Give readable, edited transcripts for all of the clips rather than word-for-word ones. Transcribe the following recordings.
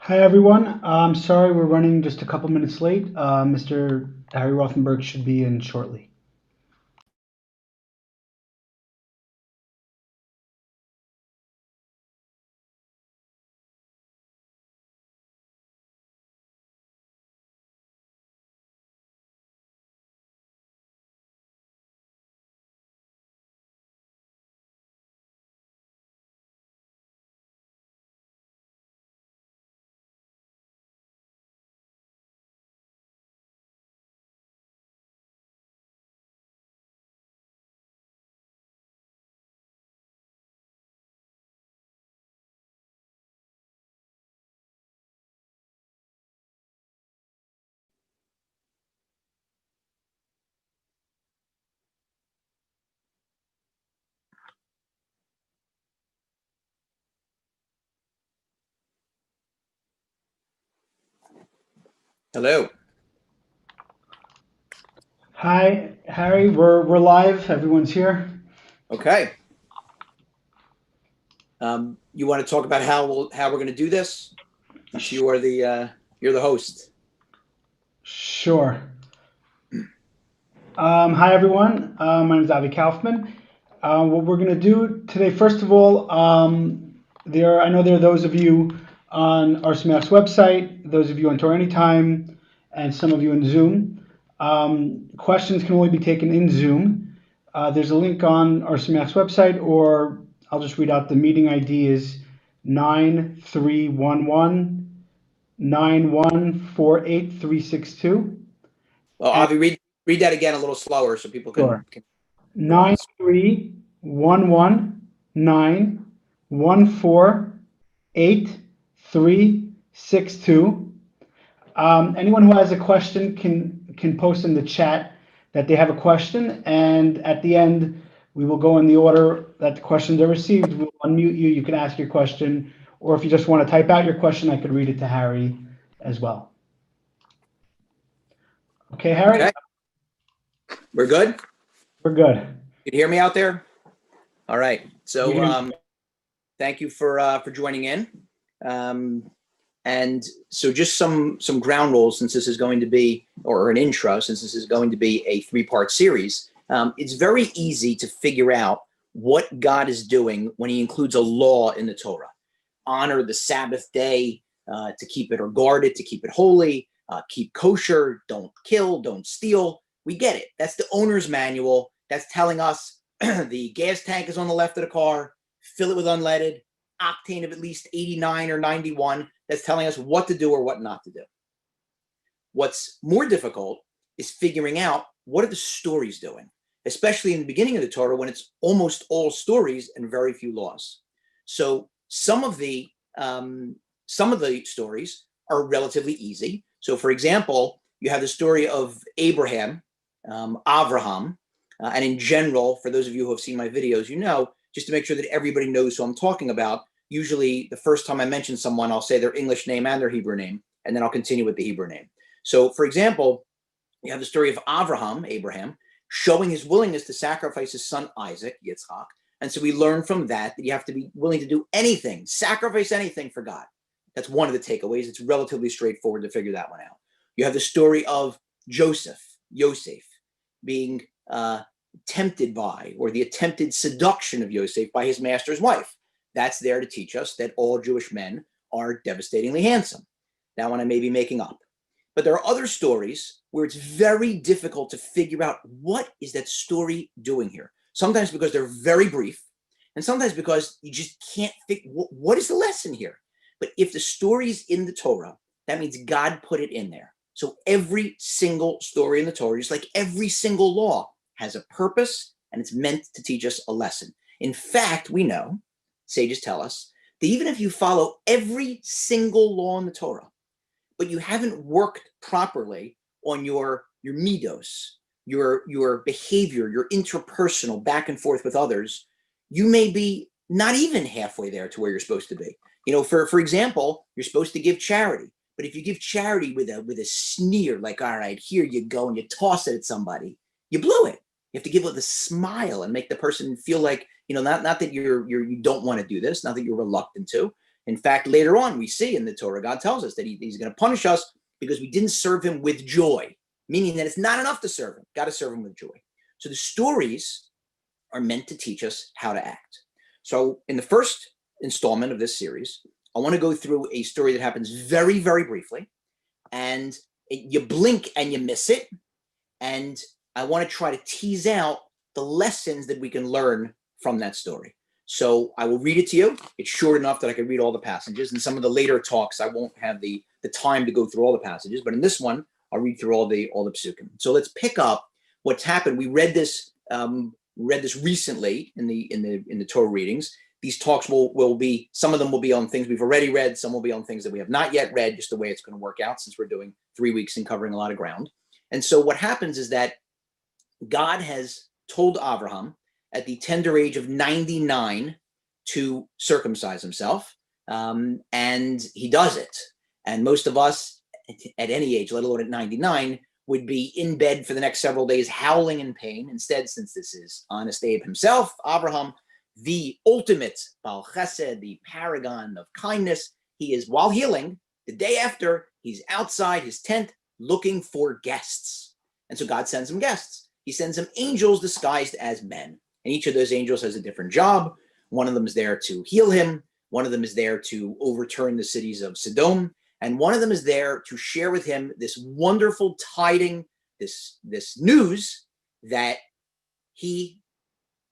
Hi, everyone. I'm sorry we're running just a couple minutes late. Mr. Harry Rothenberg should be in shortly. Hello. Hi, Harry. We're live. Everyone's here. Okay. You want to talk about how we're going to do this? Since you're the host. Sure. Hi, everyone. My name is Avi Kaufman. What we're going to do today, first of all, I know there are those of you on our SMAF's website, those of you on Tour Anytime, and some of you in Zoom. Questions can only be taken in Zoom. There's a link on our SMAF's website, or I'll just read out the meeting ID is 9311 9148362. Well, And Avi, read that again a little slower so people sure. can hear on Nine this. three one one nine 9148362. Anyone who has a question can post in the chat that they have a question, and at the end we will go in the order that the questions are received. We'll unmute you. You can ask your question, or if you just want to type out your question, I could read it to Harry as well. Okay, Harry, Okay. We're good. we're good. You can hear me out there. All right. We So can. thank you for joining in. And so just some ground rules, since this is going to be, or an intro, since this is going to be a three-part series. It's very easy to figure out what God is doing when he includes a law in the Torah. Honor the Sabbath day, to keep it or guard it, to keep it holy, keep kosher, don't kill, don't steal. We get it. That's the owner's manual. That's telling us the gas tank is on the left of the car, fill it with unleaded, octane of at least 89 or 91. That's telling us what to do or what not to do. What's more difficult is figuring out what are the stories doing, especially in the beginning of the Torah when it's almost all stories and very few laws. So some of the stories are relatively easy. So, for example, you have the story of Abraham, Avraham, and in general, for those of you who have seen my videos, you know, just to make sure that everybody knows who I'm talking about, usually the first time I mention someone, I'll say their English name and their Hebrew name, and then I'll continue with the Hebrew name. So, for example, you have the story of Abraham, showing his willingness to sacrifice his son Isaac, Yitzhak. And so we learn from that you have to be willing to do anything, sacrifice anything for God. That's one of the takeaways. It's relatively straightforward to figure that one out. You have the story of Yosef, being tempted by, or the attempted seduction of Yosef by his master's wife. That's there to teach us that all Jewish men are devastatingly handsome. That one I may be making up. But there are other stories where it's very difficult to figure out what is that story doing here. Sometimes because they're very brief, and sometimes because you just can't think, what is the lesson here? But if the story is in the Torah, that means God put it in there. So every single story in the Torah, just like every single law, has a purpose, and it's meant to teach us a lesson. In fact, we know, sages tell us, that even if you follow every single law in the Torah, but you haven't worked properly on your midos, your behavior, your interpersonal back and forth with others, you may be not even halfway there to where you're supposed to be. You know, for example, you're supposed to give charity, but if you give charity with a sneer, like, all right, here you go, and you toss it at somebody, you blew it. You have to give it with a smile and make the person feel like, you know, not that you don't want to do this, not that you're reluctant to. In fact, later on, we see in the Torah, God tells us that he's going to punish us because we didn't serve him with joy, meaning that it's not enough to serve him. Got to serve him with joy. So the stories are meant to teach us how to act. So in the first installment of this series, I want to go through a story that happens very, very briefly, and you blink and you miss it. And I want to try to tease out the lessons that we can learn from that story. So I will read it to you. It's short enough that I can read all the passages. In some of the later talks, I won't have the time to go through all the passages, but in this one, I'll read through all the psukim. So let's pick up what's happened. We read this recently in the Torah readings. These talks will be, some of them will be on things we've already read, some will be on things that we have not yet read, just the way it's going to work out since we're doing 3 weeks and covering a lot of ground. And so what happens is that God has told Avraham at the tender age of 99 to circumcise himself, and he does it. And most of us at any age, let alone at 99, would be in bed for the next several days howling in pain. Instead, since this is honest Abe himself, Avraham, the ultimate Baal Chesed, the paragon of kindness, he is, while healing, the day after, he's outside his tent looking for guests. And so God sends him guests. He sends him angels disguised as men. And each of those angels has a different job. One of them is there to heal him. One of them is there to overturn the cities of Sodom. And one of them is there to share with him this wonderful tiding, this news that he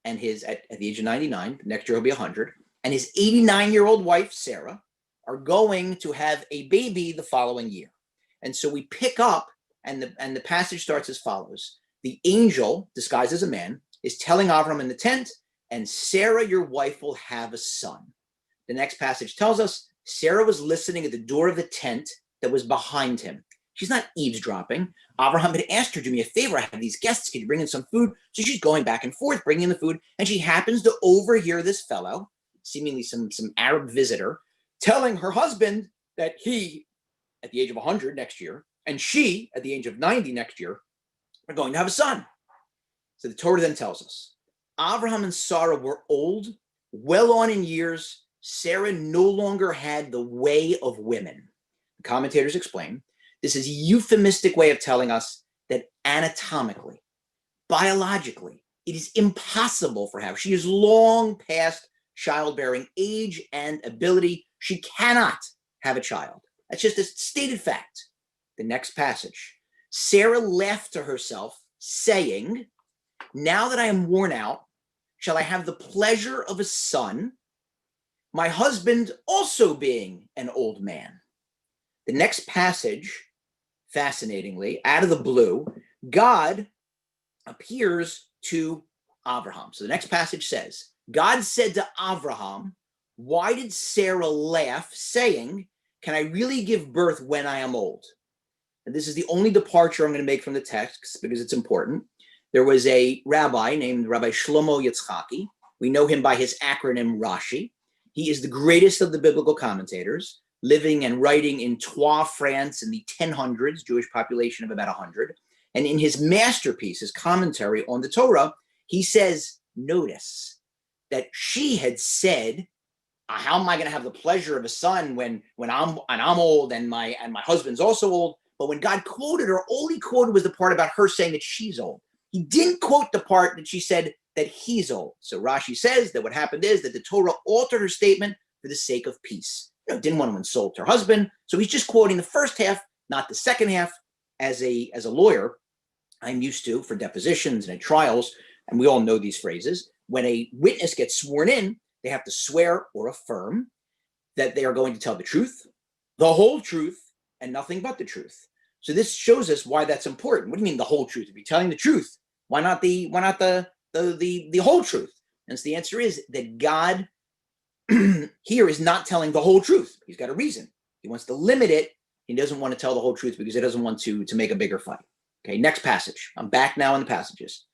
and his, at the age of 99, next year he'll be 100, and his 89-year-old wife, Sarah, are going to have a baby the following year. And so we pick up, and the passage starts as follows. The angel, disguised as a man, is telling Avraham in the tent, and Sarah, your wife, will have a son. The next passage tells us Sarah was listening at the door of the tent that was behind him. She's not eavesdropping. Avraham had asked her, do me a favor, I have these guests, can you bring in some food? So she's going back and forth, bringing in the food, and she happens to overhear this fellow, seemingly some Arab visitor, telling her husband that he, at the age of 100 next year, and she, at the age of 90 next year, are going to have a son. So the Torah then tells us, Avraham and Sarah were old, well on in years. Sarah no longer had the way of women. The commentators explain, this is a euphemistic way of telling us that anatomically, biologically, it is impossible for her. She is long past childbearing age and ability. She cannot have a child. That's just a stated fact. The next passage. Sarah laughed to herself, saying, now that I am worn out, shall I have the pleasure of a son, my husband also being an old man? The next passage, fascinatingly, out of the blue, God appears to Avraham. So the next passage says, God said to Avraham, why did Sarah laugh, saying, can I really give birth when I am old? And this is the only departure I'm going to make from the text because it's important. There was a rabbi named Rabbi Shlomo Yitzchaki. We know him by his acronym Rashi. He is the greatest of the biblical commentators, living and writing in Troyes, France in the 1000s, Jewish population of about 100. And in his masterpiece, his commentary on the Torah, he says, notice that she had said, how am I going to have the pleasure of a son when I'm old and my husband's also old? But when God quoted her, all he quoted was the part about her saying that she's old. He didn't quote the part that she said that he's old. So Rashi says that what happened is that the Torah altered her statement for the sake of peace. Didn't want to insult her husband. So he's just quoting the first half, not the second half. As a lawyer, I'm used to, for depositions and at trials, and we all know these phrases, when a witness gets sworn in, they have to swear or affirm that they are going to tell the truth, the whole truth, and nothing but the truth. So this shows us why that's important. What do you mean the whole truth? If you're telling the truth, why not the whole truth? And so the answer is that God here is not telling the whole truth. He's got a reason. He wants to limit it. He doesn't want to tell the whole truth because he doesn't want to make a bigger fight. Okay, next passage. I'm back now in the passages.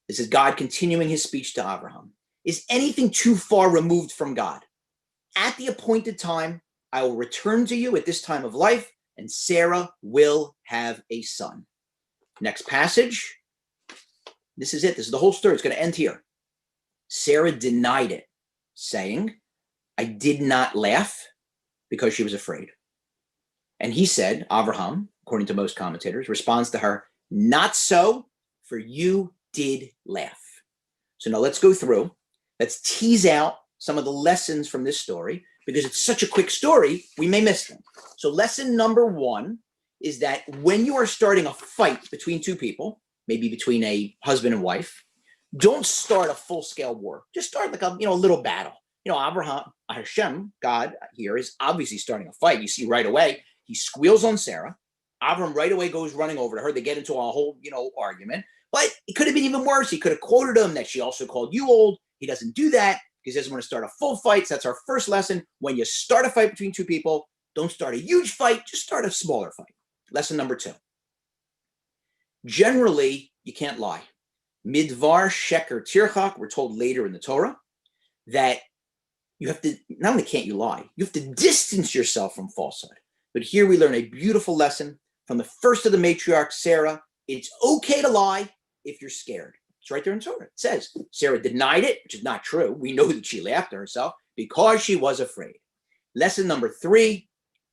This is God continuing his speech to Avraham. Is anything too far removed from God? At the appointed time, I will return to you at this time of life, and Sarah will have a son. Next passage. This is it. This is the whole story. It's going to end here. Sarah denied it, saying, I did not laugh. because she was afraid. And he said, Avraham, according to most commentators, responds to her, not so, for you did laugh. So now let's go through. Let's tease out some of the lessons from this story, because it's such a quick story, we may miss them. So lesson number one is that when you are starting a fight between two people, maybe between a husband and wife, don't start a full-scale war. Just start like a little battle. Avraham, Hashem, God here is obviously starting a fight. You see right away, he squeals on Sarah. Avraham right away goes running over to her. They get into a whole, argument. But it could have been even worse. He could have quoted him that she also called you old. He doesn't do that because he doesn't want to start a full fight. So that's our first lesson. When you start a fight between two people, don't start a huge fight. Just start a smaller fight. Lesson number two. Generally, you can't lie. Midvar sheker tirchak, we're told later in the Torah, that you have to, not only can't you lie, you have to distance yourself from falsehood. But here we learn a beautiful lesson from the first of the matriarchs, Sarah. It's okay to lie if you're scared. It's right there in Torah. It says Sarah denied it, which is not true. We know that she laughed at herself because she was afraid. Lesson number three,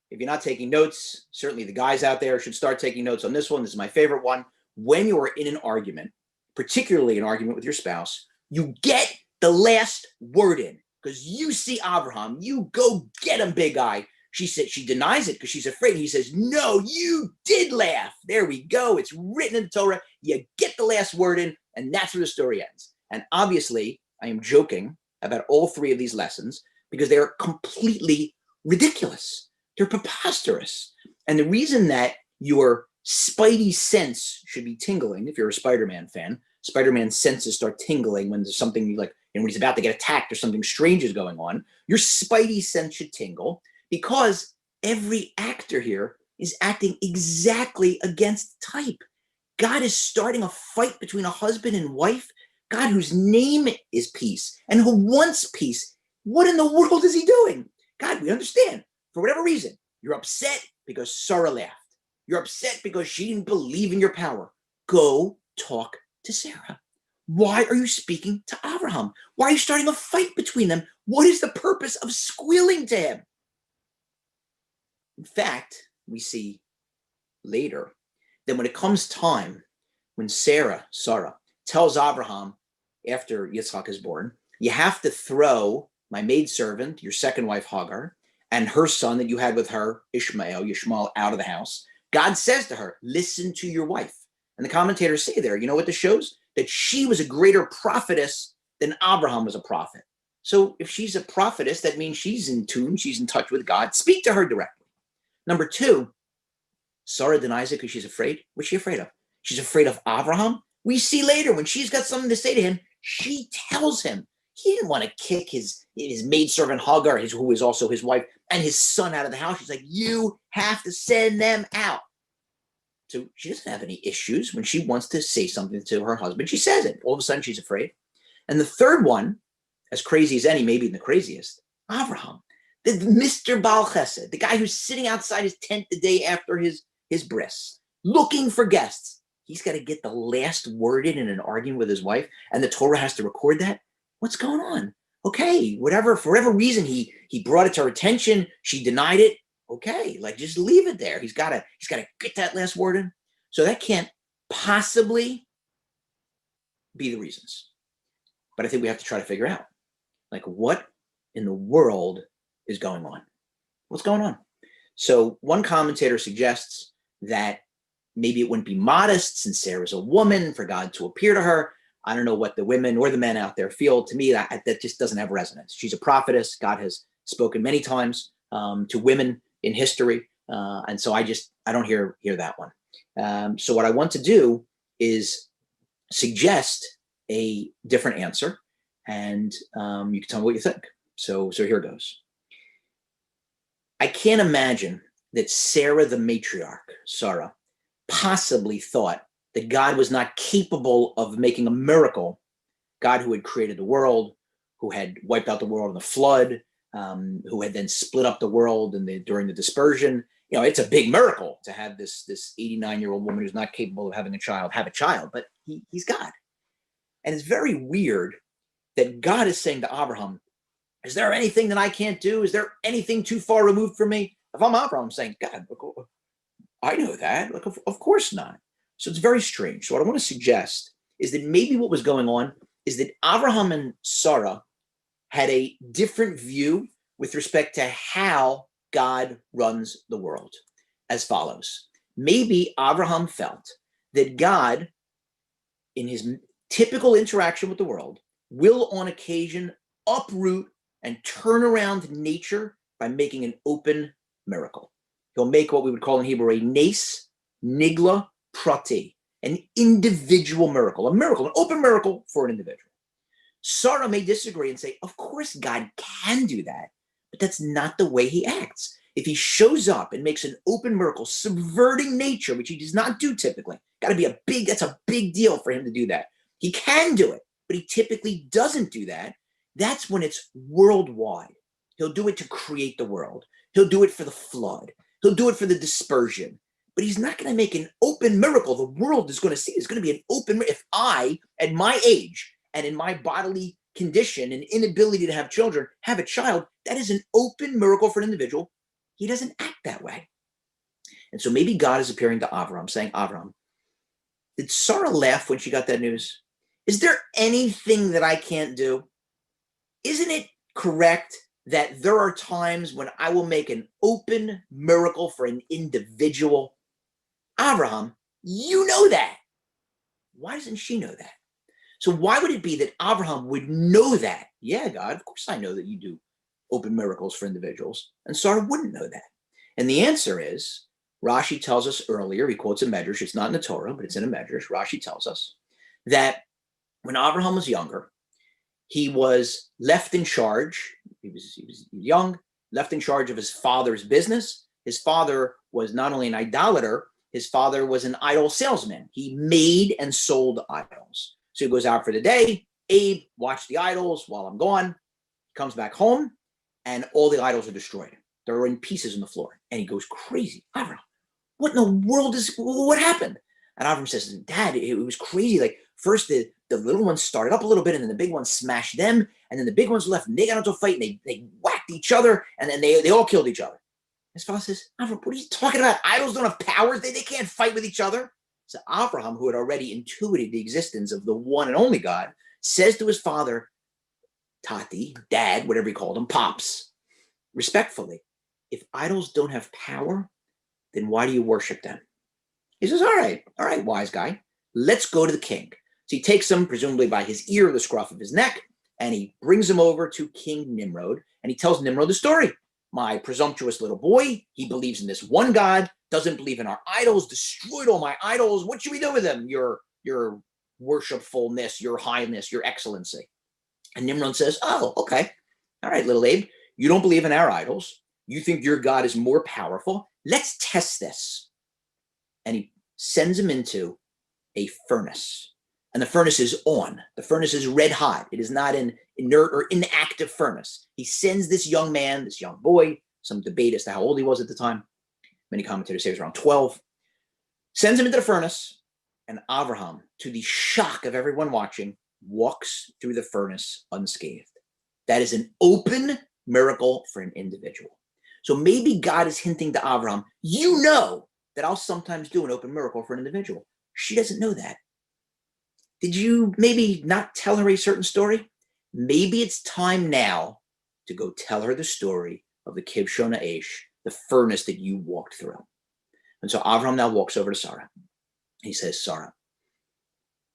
if you're not taking notes, certainly the guys out there should start taking notes on this one. This is my favorite one. When you are in an argument, particularly an argument with your spouse, you get the last word in because you see Avraham, you go get him, big guy. She said she denies it because she's afraid. He says, no, you did laugh. There we go. It's written in the Torah. You get the last word in, and that's where the story ends. And obviously, I am joking about all three of these lessons because they are completely ridiculous. They're preposterous. And the reason that your spidey sense should be tingling, if you're a Spider-Man fan, Spider-Man's senses start tingling when there's something like, when he's about to get attacked or something strange is going on, your spidey sense should tingle because every actor here is acting exactly against type. God is starting a fight between a husband and wife. God, whose name is peace and who wants peace. What in the world is he doing? God, we understand. For whatever reason, you're upset because Sarah laughed. You're upset because she didn't believe in your power. Go talk to Sarah. Why are you speaking to Avraham? Why are you starting a fight between them? What is the purpose of squealing to him? In fact, we see later that when it comes time, when Sarah tells Avraham after Yitzchak is born, you have to throw my maidservant, your second wife Hagar, and her son that you had with her, Yishmael, out of the house. God says to her, listen to your wife. And the commentators say there, you know what this shows? That she was a greater prophetess than Abraham was a prophet. So if she's a prophetess, that means she's in tune, she's in touch with God. Speak to her directly. Number two, Sarah denies it because she's afraid. What's she afraid of? She's afraid of Avraham. We see later when she's got something to say to him, she tells him. He didn't want to kick his maidservant Hagar, who is also his wife, and his son out of the house. She's like, you have to send them out. So she doesn't have any issues when she wants to say something to her husband. She says it. All of a sudden, she's afraid. And the third one, as crazy as any, maybe the craziest, Avraham, the Mr. Baal Chesed, the guy who's sitting outside his tent the day after his bris, looking for guests. He's got to get the last word in an argument with his wife, and the Torah has to record that. What's going on? Okay, whatever, for whatever reason, he brought it to her attention. She denied it. Okay, like just leave it there. He's got to get that last word in. So that can't possibly be the reasons. But I think we have to try to figure out, like, what in the world is going on? What's going on? So one commentator suggests that maybe it wouldn't be modest since Sarah's a woman for God to appear to her. I don't know what the women or the men out there feel. To me, that just doesn't have resonance. She's a prophetess. God has spoken many times to women in history. And so I don't hear that one. So what I want to do is suggest a different answer, and you can tell me what you think. So here goes. I can't imagine that Sarah, the matriarch, Sarah, possibly thought that God was not capable of making a miracle. God who had created the world, who had wiped out the world in the flood, who had then split up the world during the dispersion. You know, it's a big miracle to have this 89-year-old woman who's not capable of having a child have a child, but he's God. And it's very weird that God is saying to Abraham, Is there anything that I can't do? Is there anything too far removed from me? If I'm Avraham, I'm saying, God, I know that. Like, of course not. So it's very strange. So what I want to suggest is that maybe what was going on is that Avraham and Sarah had a different view with respect to how God runs the world as follows. Maybe Avraham felt that God, in his typical interaction with the world, will on occasion uproot and turn around nature by making an open miracle. He'll make what we would call in Hebrew a nes nigla prati, an individual miracle, an open miracle for an individual. Sarah may disagree and say, of course God can do that, but that's not the way he acts. If he shows up and makes an open miracle, subverting nature, which he does not do typically, that's a big deal for him to do that. He can do it, but he typically doesn't do that. That's when it's worldwide. He'll do it to create the world. He'll do it for the flood. He'll do it for the dispersion. But he's not going to make an open miracle. The world is going to see. It's going to be an open. If I, at my age and in my bodily condition and inability to have children, have a child, that is an open miracle for an individual. He doesn't act that way. And so maybe God is appearing to Avraham, saying, Avraham, did Sarah laugh when she got that news? Is there anything that I can't do? Isn't it correct that there are times when I will make an open miracle for an individual? Avraham, you know that. Why doesn't she know that? So why would it be that Avraham would know that? Yeah, God, of course I know that you do open miracles for individuals. And Sarah wouldn't know that. And the answer is, Rashi tells us earlier, he quotes a medrash, it's not in the Torah, but it's in a medrash. Rashi tells us that when Avraham was younger, he was left in charge. He was young, left in charge of his father's business. His father was not only an idolater, his father was an idol salesman. He made and sold idols. So he goes out for the day. Abe, watch the idols while I'm gone. Comes back home, and all the idols are destroyed. They're in pieces on the floor. And he goes crazy. Avraham, what in the world what happened? And Avraham says, Dad, it was crazy. Like, first the little ones started up a little bit, and then the big ones smashed them, and then the big ones left, and they got into a fight, and they whacked each other, and then they all killed each other. His father says, Avraham, what are you talking about? Idols don't have powers. They can't fight with each other. So Avraham, who had already intuited the existence of the one and only God, says to his father, Tati, Dad, whatever he called him, Pops, respectfully, if idols don't have power, then why do you worship them? He says, all right, wise guy, let's go to the king. So he takes him, presumably by his ear, the scruff of his neck, and he brings him over to King Nimrod, and he tells Nimrod the story. My presumptuous little boy, he believes in this one God, doesn't believe in our idols, destroyed all my idols. What should we do with them? Your worshipfulness, your highness, your excellency. And Nimrod says, oh, okay. All right, little Abe, you don't believe in our idols. You think your God is more powerful. Let's test this. And he sends him into a furnace. And the furnace is on. The furnace is red hot. It is not an inert or inactive furnace. He sends this young man, this young boy, some debate as to how old he was at the time. Many commentators say he was around 12. Sends him into the furnace. And Avraham, to the shock of everyone watching, walks through the furnace unscathed. That is an open miracle for an individual. So maybe God is hinting to Avraham, you know that I'll sometimes do an open miracle for an individual. She doesn't know that. Did you maybe not tell her a certain story? Maybe it's time now to go tell her the story of the Kivshon Aish, the furnace that you walked through. And so Avraham now walks over to Sarah. He says, Sarah,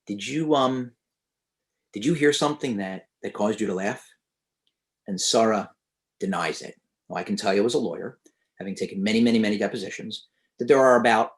did you hear something that caused you to laugh? And Sarah denies it. Well, I can tell you as a lawyer, having taken many, many, many depositions, that there are about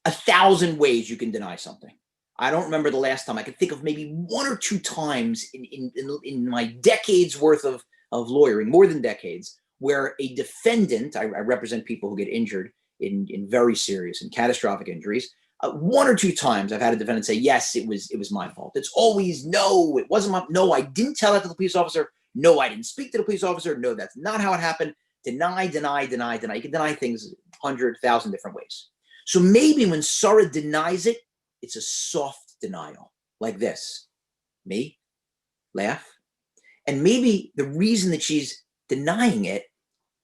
1,000 ways you can deny something. I don't remember the last time. I can think of maybe one or two times in my decades worth of lawyering, more than decades, where a defendant, I represent people who get injured in very serious and catastrophic injuries. One or two times I've had a defendant say, yes, it was my fault. It's always, no, it wasn't my, no, I didn't tell that to the police officer. No, I didn't speak to the police officer. No, that's not how it happened. Deny, deny, deny, deny. You can deny things 100,000 different ways. So maybe when Sarah denies it, it's a soft denial like this. Me? Laugh? And maybe the reason that she's denying it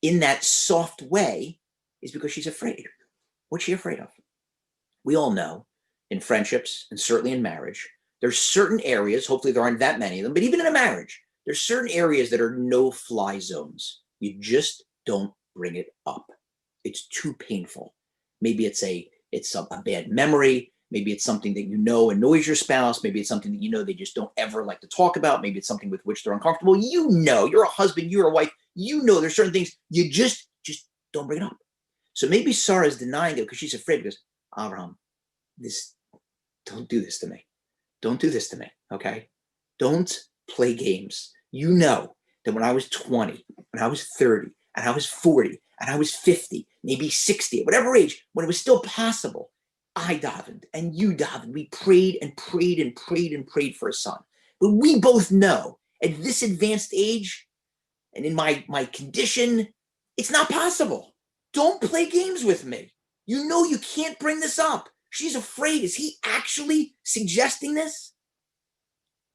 in that soft way is because she's afraid. What's she afraid of? We all know in friendships and certainly in marriage, there's certain areas, hopefully there aren't that many of them, but even in a marriage, there's certain areas that are no-fly zones. You just don't bring it up. It's too painful. Maybe it's a bad memory. Maybe it's something that you know annoys your spouse. Maybe it's something that you know they just don't ever like to talk about. Maybe it's something with which they're uncomfortable. You know, you're a husband, you're a wife. You know there's certain things you just don't bring it up. So maybe Sarah is denying it because she's afraid because, Avraham, don't do this to me. Don't do this to me, okay? Don't play games. You know that when I was 20, when I was 30, and I was 40, and I was 50, maybe 60, whatever age, when it was still possible, I davened and you davened. We prayed and prayed and prayed and prayed for a son. But we both know at this advanced age and in my condition, it's not possible. Don't play games with me. You know you can't bring this up. She's afraid. Is he actually suggesting this?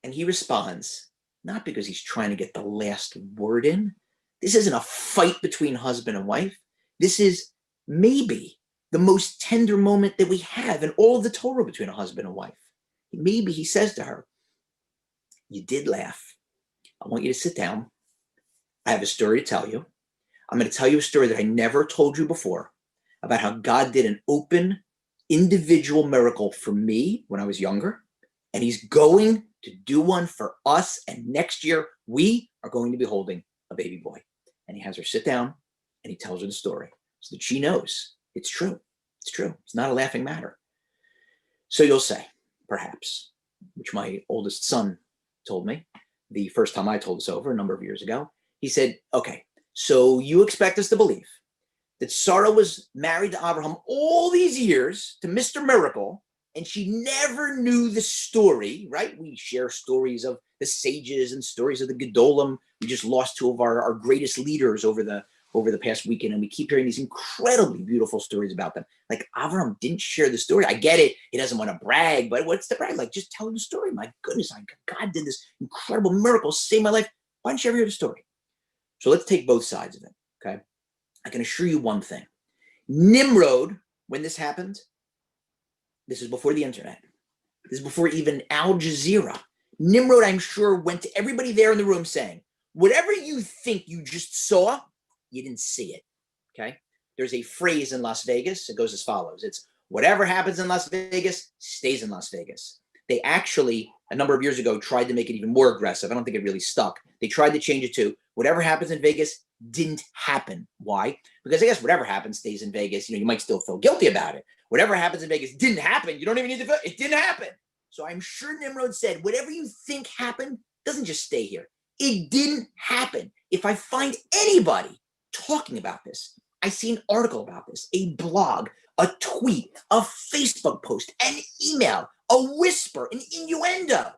And he responds, not because he's trying to get the last word in. This isn't a fight between husband and wife. This is maybe the most tender moment that we have in all of the Torah between a husband and wife. Maybe he says to her, you did laugh. I want you to sit down. I have a story to tell you. I'm going to tell you a story that I never told you before about how God did an open, individual miracle for me when I was younger. And he's going to do one for us. And next year, we are going to be holding a baby boy. And he has her sit down and he tells her the story so that she knows it's true. It's true. It's not a laughing matter. So you'll say, perhaps, which my oldest son told me the first time I told this over a number of years ago. He said, okay, so you expect us to believe that Sarah was married to Avraham all these years to Mr. Miracle, and she never knew the story, right? We share stories of the sages and stories of the Gedolim. We just lost two of our greatest leaders over the past weekend, and we keep hearing these incredibly beautiful stories about them. Like Avraham didn't share the story. I get it. He doesn't want to brag, but what's the brag? Like, just tell him the story. My goodness, God did this incredible miracle, saved my life. Why don't you ever hear the story? So let's take both sides of it, okay? I can assure you one thing. Nimrod, when this happened, this is before the internet. This is before even Al Jazeera. Nimrod, I'm sure, went to everybody there in the room saying, whatever you think you just saw, you didn't see it, okay? There's a phrase in Las Vegas. It goes as follows. It's whatever happens in Las Vegas stays in Las Vegas. They actually, a number of years ago, tried to make it even more aggressive. I don't think it really stuck. They tried to change it to whatever happens in Vegas didn't happen. Why? Because I guess whatever happens stays in Vegas. You know, you might still feel guilty about it. Whatever happens in Vegas didn't happen. You don't even need to feel it didn't happen. So I'm sure Nimrod said, whatever you think happened doesn't just stay here. It didn't happen. If I find anybody talking about this, I see an article about this, a blog, a tweet, a Facebook post, an email, a whisper, an innuendo,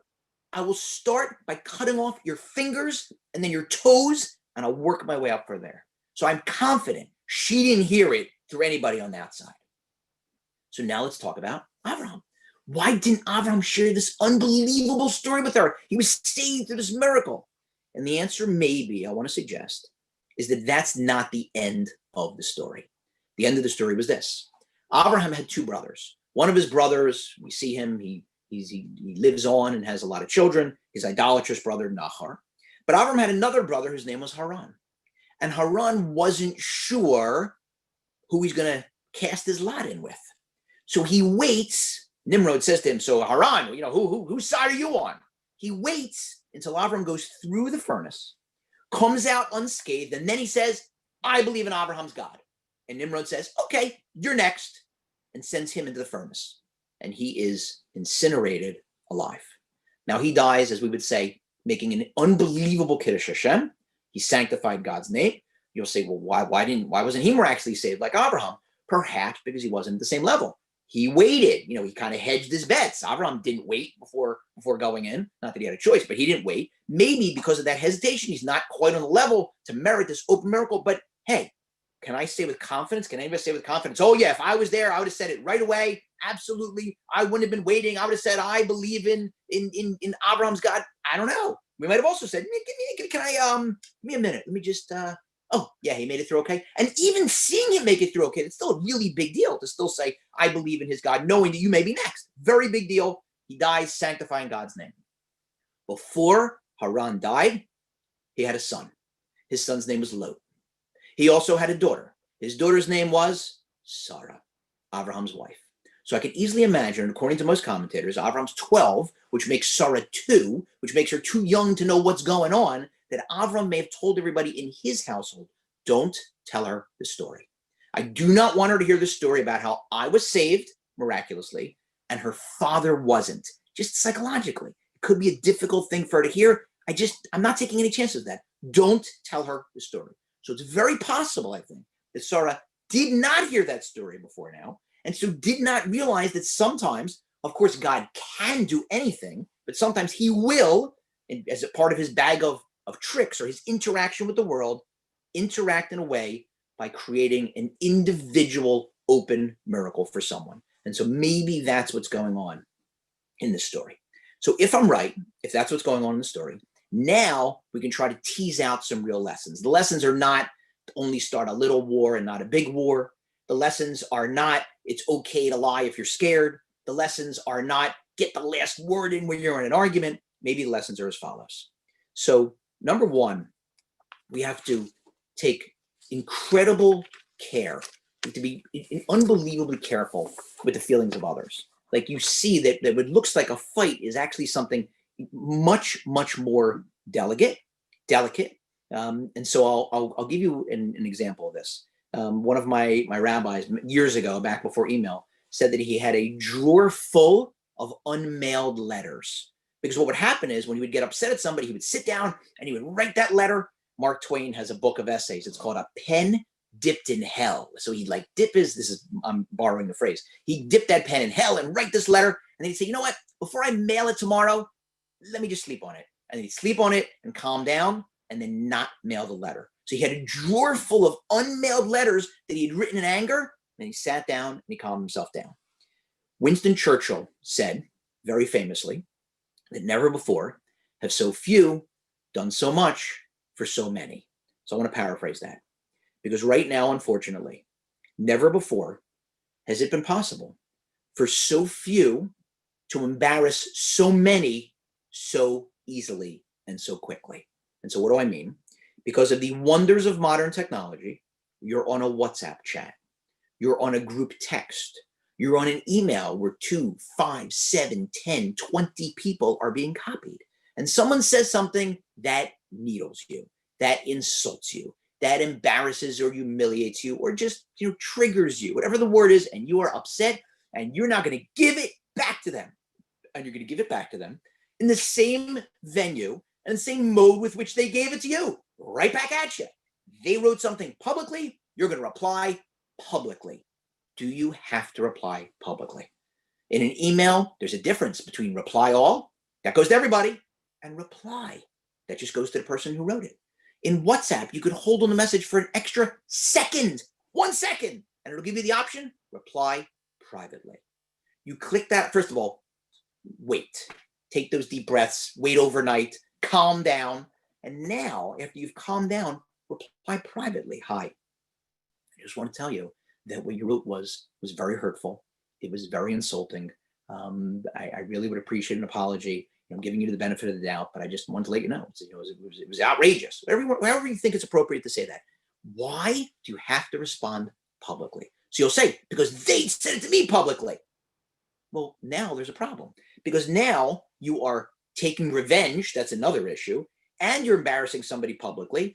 I will start by cutting off your fingers and then your toes, and I'll work my way up from there. So I'm confident she didn't hear it through anybody on the outside. So now let's talk about Avraham. Why didn't Avraham share this unbelievable story with her? He was saved through this miracle. And the answer maybe, I want to suggest, is that that's not the end of the story. The end of the story was this. Avraham had two brothers. One of his brothers, we see him, he lives on and has a lot of children, his idolatrous brother, Nahor. But Avraham had another brother whose name was Haran. And Haran wasn't sure who he's going to cast his lot in with. So he waits. Nimrod says to him, so Haran, you know, whose side are you on? He waits until Avraham goes through the furnace, comes out unscathed, and then he says, I believe in Abraham's God. And Nimrod says, okay, you're next, and sends him into the furnace. And he is incinerated alive. Now he dies, as we would say, making an unbelievable Kiddush Hashem. He sanctified God's name. You'll say, well, why wasn't he miraculously saved like Abraham? Perhaps because he wasn't at the same level. He waited. You know, he kind of hedged his bets. Avraham didn't wait before going in. Not that he had a choice, but he didn't wait. Maybe because of that hesitation, he's not quite on the level to merit this open miracle. But hey, can I say with confidence? Can anybody say with confidence, oh yeah, if I was there, I would have said it right away. Absolutely. I wouldn't have been waiting. I would have said, I believe in Abraham's God. I don't know. We might have also said, can I, give me a minute. Let me just, oh, yeah, he made it through okay. And even seeing him make it through okay, it's still a really big deal to still say, I believe in his God, knowing that you may be next. Very big deal. He dies sanctifying God's name. Before Haran died, he had a son. His son's name was Lot. He also had a daughter. His daughter's name was Sarah, Avraham's wife. So I can easily imagine, according to most commentators, Avraham's 12, which makes Sarah 2, which makes her too young to know what's going on, that Avraham may have told everybody in his household, don't tell her the story. I do not want her to hear the story about how I was saved miraculously and her father wasn't, just psychologically. It could be a difficult thing for her to hear. I'm not taking any chances of that. Don't tell her the story. So it's very possible, I think, that Sarah did not hear that story before now, and so did not realize that sometimes, of course, God can do anything, but sometimes he will, as a part of his bag of tricks or his interaction with the world, interact in a way by creating an individual open miracle for someone. And so maybe that's what's going on in this story. So if I'm right, if that's what's going on in the story, now we can try to tease out some real lessons. The lessons are not only start a little war and not a big war. The lessons are not it's okay to lie if you're scared. The lessons are not get the last word in when you're in an argument. Maybe the lessons are as follows. So number one, we have to take incredible care. We have to be unbelievably careful with the feelings of others. Like you see that what looks like a fight is actually something much, much more delicate. And so I'll give you an example of this. One of my rabbis years ago, back before email, said that he had a drawer full of unmailed letters. Because what would happen is when he would get upset at somebody, he would sit down and he would write that letter. Mark Twain has a book of essays. It's called A Pen Dipped in Hell. So he'd like I'm borrowing the phrase. He'd dip that pen in hell and write this letter. And then he'd say, you know what? Before I mail it tomorrow, let me just sleep on it. And he'd sleep on it and calm down and then not mail the letter. So he had a drawer full of unmailed letters that he had written in anger. And he sat down and he calmed himself down. Winston Churchill said, very famously, that never before have so few done so much for so many. So I want to paraphrase that. Because right now, unfortunately, never before has it been possible for so few to embarrass so many so easily and so quickly. And so what do I mean? Because of the wonders of modern technology, you're on a WhatsApp chat. You're on a group text. You're on an email where 2, 5, 7, 10, 20 people are being copied. And someone says something that needles you, that insults you, that embarrasses or humiliates you, or just triggers you, whatever the word is, and you are upset, and you're not going to give it back to them. And you're going to give it back to them in the same venue and the same mode with which they gave it to you, right back at you. They wrote something publicly, you're going to reply publicly. Do you have to reply publicly? In an email, there's a difference between reply all, that goes to everybody, and reply, that just goes to the person who wrote it. In WhatsApp, you can hold on the message for an extra second, 1 second, and it'll give you the option, reply privately. You click that, first of all, wait, take those deep breaths, wait overnight, calm down, and now, after you've calmed down, reply privately. Hi, I just want to tell you that what you wrote was very hurtful. It was very insulting. I really would appreciate an apology. I'm giving you the benefit of the doubt, but I just wanted to let you know, it was outrageous. However you think it's appropriate to say that. Why do you have to respond publicly? So you'll say, because they said it to me publicly. Well, now there's a problem, because now you are taking revenge. That's another issue. And you're embarrassing somebody publicly.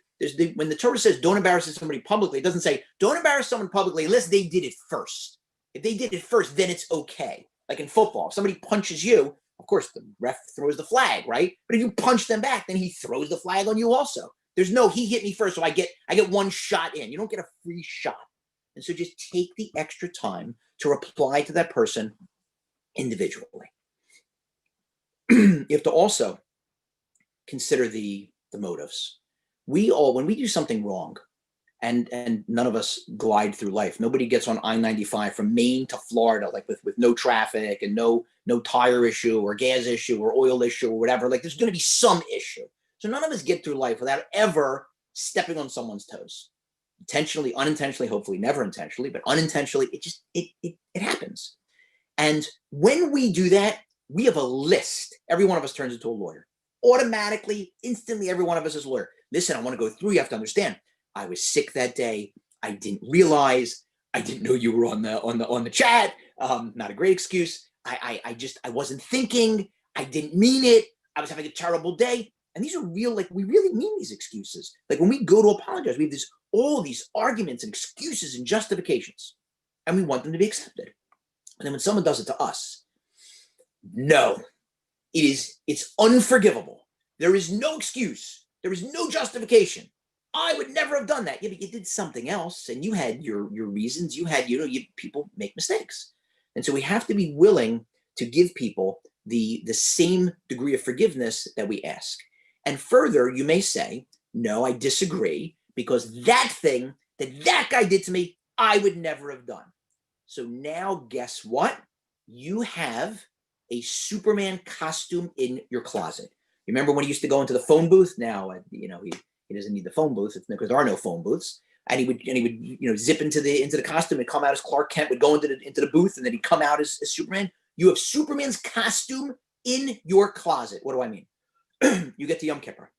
When the Torah says don't embarrass somebody publicly, it doesn't say don't embarrass someone publicly unless they did it first. If they did it first, then it's okay. Like in football, if somebody punches you, of course, the ref throws the flag, right? But if you punch them back, then he throws the flag on you also. There's no, he hit me first, so I get one shot in. You don't get a free shot. And so just take the extra time to reply to that person individually. You have to also consider the motives. When we do something wrong, and none of us glide through life. Nobody gets on I-95 from Maine to Florida, like with no traffic and no no tire issue or gas issue or oil issue or whatever. Like there's going to be some issue. So none of us get through life without ever stepping on someone's toes. Intentionally, unintentionally, hopefully never intentionally, but unintentionally, it happens. And when we do that, we have a list. Every one of us turns into a lawyer. Automatically, instantly, every one of us is a lawyer. Listen, I want to go through. You have to understand. I was sick that day. I didn't realize. I didn't know you were on the chat. Not a great excuse. I wasn't thinking. I didn't mean it. I was having a terrible day. And these are real, like we really mean these excuses. Like when we go to apologize, we have all these arguments and excuses and justifications, and we want them to be accepted. And then when someone does it to us, no, it's unforgivable. There is no excuse. There is no justification. I would never have done that. Yeah, but you did something else, and you had your reasons. You had, people make mistakes. And so we have to be willing to give people the same degree of forgiveness that we ask. And further, you may say, no, I disagree, because that thing that guy did to me, I would never have done. So now guess what? You have a Superman costume in your closet. You remember when he used to go into the phone booth? Now, he doesn't need the phone booth because there are no phone booths. And he would zip into the costume and come out as Clark Kent, would go into the booth, and then he'd come out as Superman. You have Superman's costume in your closet. What do I mean? You get to Yom Kippur.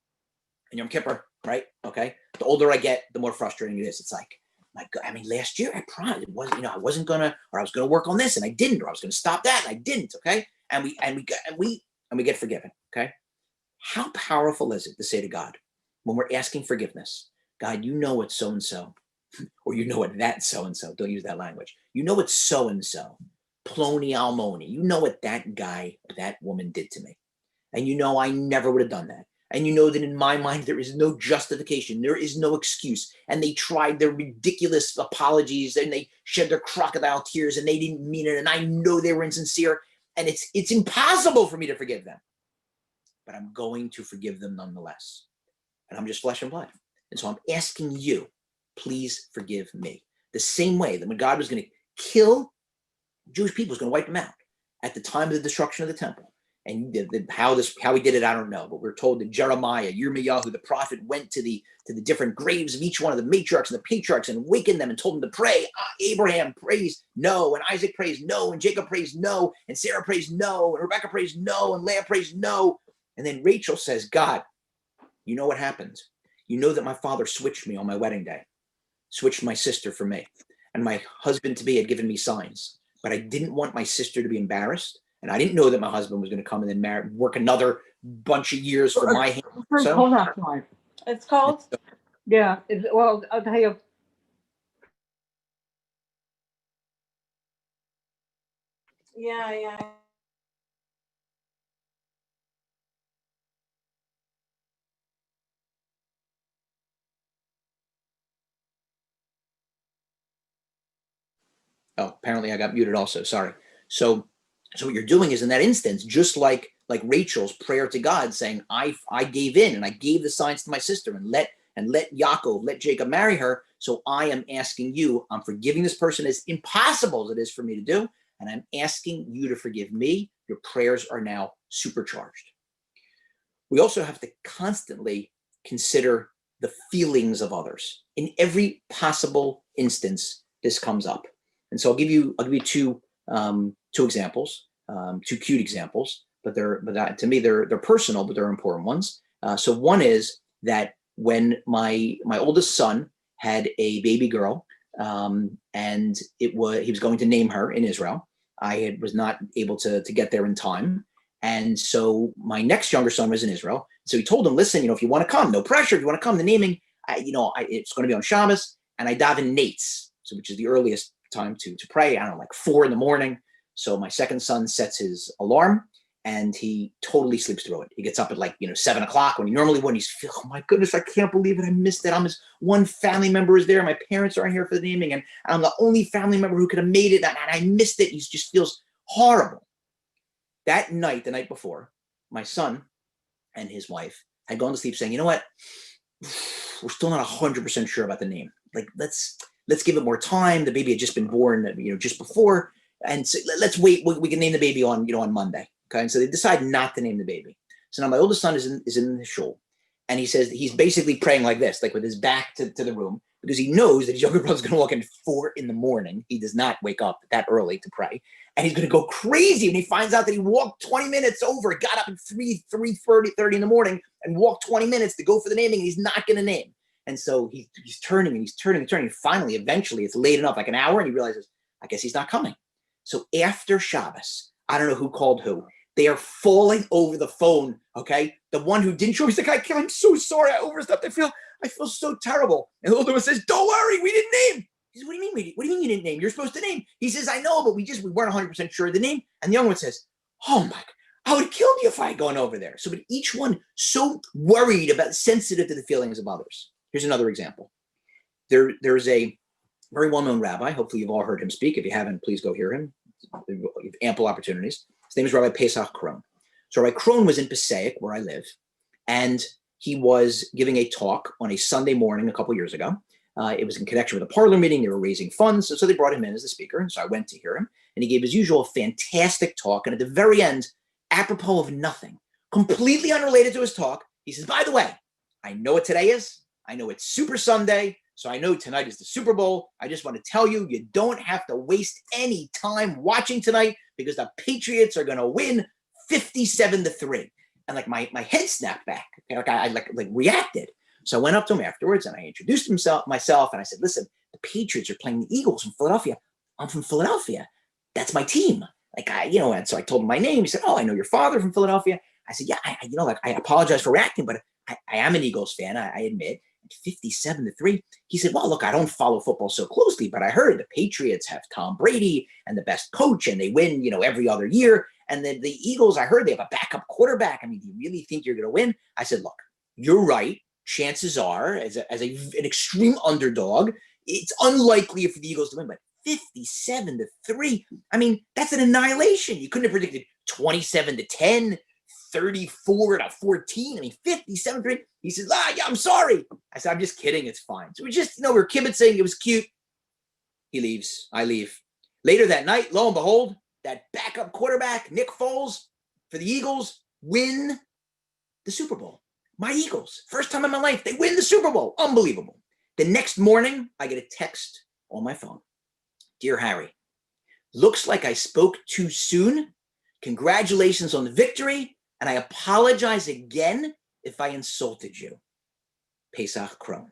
And Yom Kippur, right? Okay. The older I get, the more frustrating it is. It's like, my God, I mean, last year I promised it wasn't, I wasn't gonna, or I was gonna work on this and I didn't, or I was gonna stop that and I didn't. Okay. And we get forgiven. Okay. How powerful is it to say to God, when we're asking forgiveness, God, you know it's so-and-so, or you know what that so-and-so, don't use that language. You know it's so-and-so, Plony Almoni. You know what that guy, that woman did to me. And I never would have done that. And you know that in my mind, there is no justification. There is no excuse. And they tried their ridiculous apologies and they shed their crocodile tears and they didn't mean it. And I know they were insincere. And it's impossible for me to forgive them. But I'm going to forgive them nonetheless. And I'm just flesh and blood. And so I'm asking you, please forgive me. The same way that when God was going to kill Jewish people, was going to wipe them out at the time of the destruction of the temple. And how he did it, I don't know. But we're told that Jeremiah, Yirmiyahu, the prophet, went to the different graves of each one of the matriarchs and the patriarchs and awakened them and told them to pray. Abraham prays no, and Isaac prays no, and Jacob prays no, and Sarah prays no, and Rebecca prays no, and Leah prays no. And then Rachel says, God, you know what happened? You know that my father switched me on my wedding day, switched my sister for me. And my husband-to-be had given me signs. But I didn't want my sister to be embarrassed. And I didn't know that my husband was going to come and then work another bunch of years for my hand. So, hold on. It's called, yeah. Well, I'll tell you. Yeah. oh, apparently I got muted also. Sorry. So what you're doing is in that instance, just like Rachel's prayer to God saying, I gave in and I gave the signs to my sister and let Yaakov, let Jacob marry her. So I am asking you, I'm forgiving this person as impossible as it is for me to do. And I'm asking you to forgive me. Your prayers are now supercharged. We also have to constantly consider the feelings of others. In every possible instance, this comes up. And so I'll give you two examples, two cute examples, but to me they're personal, but they're important ones. So one is that when my oldest son had a baby girl, and he was going to name her in Israel, I was not able to get there in time, and so my next younger son was in Israel. So he told him, listen, if you want to come, no pressure. If you want to come, the naming, it's going to be on Shabbos, and I daven nates, so which is the earliest time to pray. I don't know, like 4 a.m. So my second son sets his alarm and he totally sleeps through it. He gets up at 7 o'clock when he normally wouldn't. He's, oh my goodness, I can't believe it. I missed it. I'm his one family member is there. My parents aren't here for the naming. And I'm the only family member who could have made it. And I missed it. He just feels horrible. That night, the night before, my son and his wife had gone to sleep saying, you know what? We're still not 100% sure about the name. Let's give it more time. The baby had just been born, just before. and so let's wait. We can name the baby on Monday. Okay. And so they decide not to name the baby. So now my oldest son is in the shul, and he says he's basically praying like this, like with his back to the room, because he knows that his younger brother's going to walk in at 4 a.m. He does not wake up that early to pray. And he's going to go crazy when he finds out that he walked 20 minutes over, got up at 3:30 in the morning and walked 20 minutes to go for the naming, and he's not going to name. And so he's turning and he's turning and turning. And finally, eventually, it's late enough, like an hour, and he realizes, I guess he's not coming. So after Shabbos, I don't know who called who. They are falling over the phone, okay? The one who didn't show, he's like, I'm so sorry, I overstepped. I feel so terrible. And the older one says, don't worry, we didn't name. He says, what do you mean? What do you mean you didn't name? You're supposed to name. He says, I know, but we weren't 100% sure of the name. And the young one says, oh my God, I would have killed you if I had gone over there. So, but each one so worried about, sensitive to the feelings of others. Here's another example. There's a very well-known rabbi. Hopefully you've all heard him speak. If you haven't, please go hear him. You have ample opportunities. His name is Rabbi Pesach Krohn. So Rabbi Krohn was in Passaic, where I live, and he was giving a talk on a Sunday morning a couple years ago. It was in connection with a parlor meeting. They were raising funds, so they brought him in as the speaker. And so I went to hear him, and he gave his usual fantastic talk. And at the very end, apropos of nothing, completely unrelated to his talk, he says, by the way, I know what today is. I know it's Super Sunday, so I know tonight is the Super Bowl. I just want to tell you, you don't have to waste any time watching tonight because the Patriots are going to win 57-3. And like my head snapped back. Like I reacted. So I went up to him afterwards and I introduced myself and I said, listen, the Patriots are playing the Eagles from Philadelphia. I'm from Philadelphia. That's my team. And so I told him my name. He said, oh, I know your father from Philadelphia. I said, yeah, I apologize for reacting, but I am an Eagles fan, I admit. 57-3. He said, well, look, I don't follow football so closely, but I heard the Patriots have Tom Brady and the best coach, and they win, every other year. And then the Eagles, I heard they have a backup quarterback. I mean, do you really think you're going to win? I said, look, you're right. Chances are, as an extreme underdog, it's unlikely for the Eagles to win, but 57-3. I mean, that's an annihilation. You couldn't have predicted 27-10. 34-14. I mean, 57-3. He says, yeah, I'm sorry. I said, I'm just kidding. It's fine. So we just, we're kibitzing. It was cute. He leaves. I leave. Later that night, lo and behold, that backup quarterback, Nick Foles, for the Eagles, win the Super Bowl. My Eagles. First time in my life, they win the Super Bowl. Unbelievable. The next morning, I get a text on my phone. Dear Harry, looks like I spoke too soon. Congratulations on the victory. And I apologize again if I insulted you. Pesach Krohn.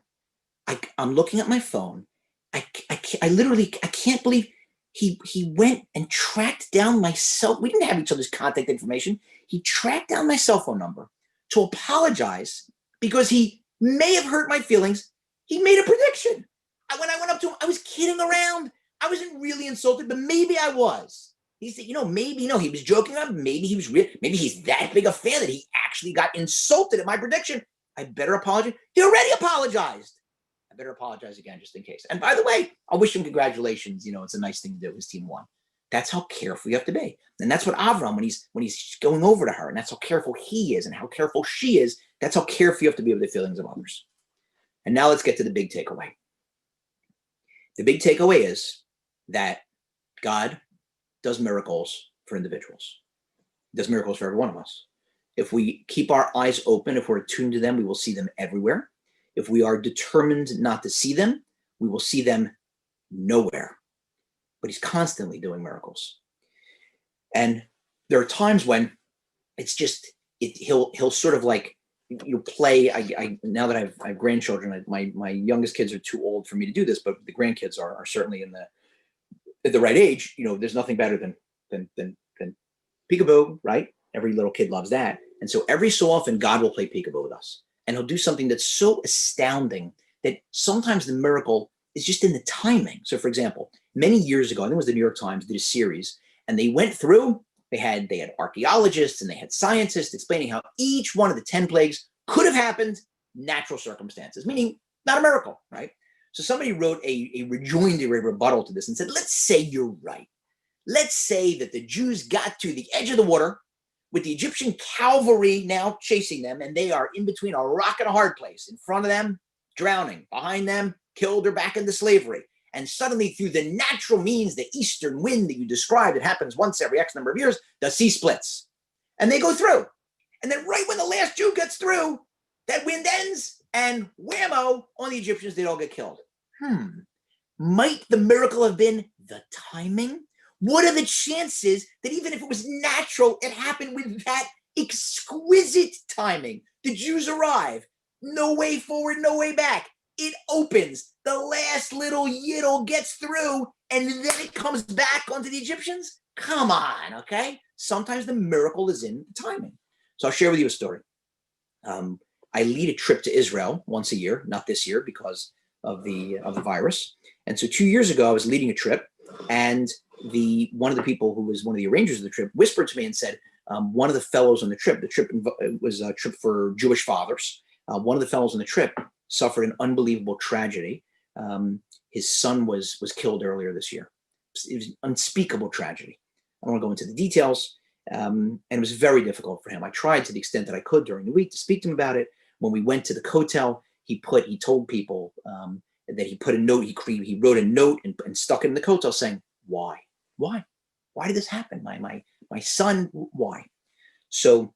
I'm looking at my phone. I can't believe he went and tracked down my we didn't have each other's contact information. He tracked down my cell phone number to apologize because he may have hurt my feelings. He made a prediction. When I went up to him, I was kidding around. I wasn't really insulted, but maybe I was. He said, maybe, he was joking around. Maybe he was real. Maybe he's that big a fan that he actually got insulted at my prediction. I better apologize. He already apologized. I better apologize again just in case. And by the way, I wish him congratulations. It's a nice thing to do. His team won. That's how careful you have to be. And that's what Avraham, when he's going over to her, and that's how careful he is and how careful she is, that's how careful you have to be with the feelings of others. And now let's get to the big takeaway. The big takeaway is that God does miracles for individuals. Does miracles for every one of us. If we keep our eyes open, if we're attuned to them, we will see them everywhere. If we are determined not to see them, we will see them nowhere. But he's constantly doing miracles. And there are times when it's just, he'll sort of like, you play, now that I have grandchildren, my youngest kids are too old for me to do this, but the grandkids are certainly at the right age. There's nothing better than peekaboo, right? Every little kid loves that. And so every so often, God will play peekaboo with us. And he'll do something that's so astounding that sometimes the miracle is just in the timing. So for example, many years ago, I think it was the New York Times did a series, and they went through, they had archaeologists and they had scientists explaining how each one of the 10 plagues could have happened natural circumstances, meaning not a miracle, right? So somebody wrote a rejoinder, a rebuttal to this and said, let's say you're right. Let's say that the Jews got to the edge of the water with the Egyptian cavalry now chasing them, and they are in between a rock and a hard place. In front of them, drowning. Behind them, killed or back into slavery. And suddenly, through the natural means, the eastern wind that you described, it happens once every X number of years, the sea splits. And they go through. And then right when the last Jew gets through, that wind ends, and whammo, on the Egyptians, they'd all get killed. Might the miracle have been the timing? What are the chances that even if it was natural, it happened with that exquisite timing? The Jews arrive. No way forward, no way back. It opens. The last little yittle gets through, and then it comes back onto the Egyptians? Come on, okay? Sometimes the miracle is in the timing. So I'll share with you a story. I lead a trip to Israel once a year, not this year because of the virus. And so 2 years ago, I was leading a trip, and one of the people who was one of the arrangers of the trip whispered to me and said, one of the fellows on the trip was a trip for Jewish fathers. One of the fellows on the trip suffered an unbelievable tragedy. His son was killed earlier this year. It was an unspeakable tragedy. I don't want to go into the details. And it was very difficult for him. I tried to the extent that I could during the week to speak to him about it. When we went to the hotel, he told people that he put a note, he wrote a note and stuck it in the hotel saying, why? Why did this happen? My son, why? So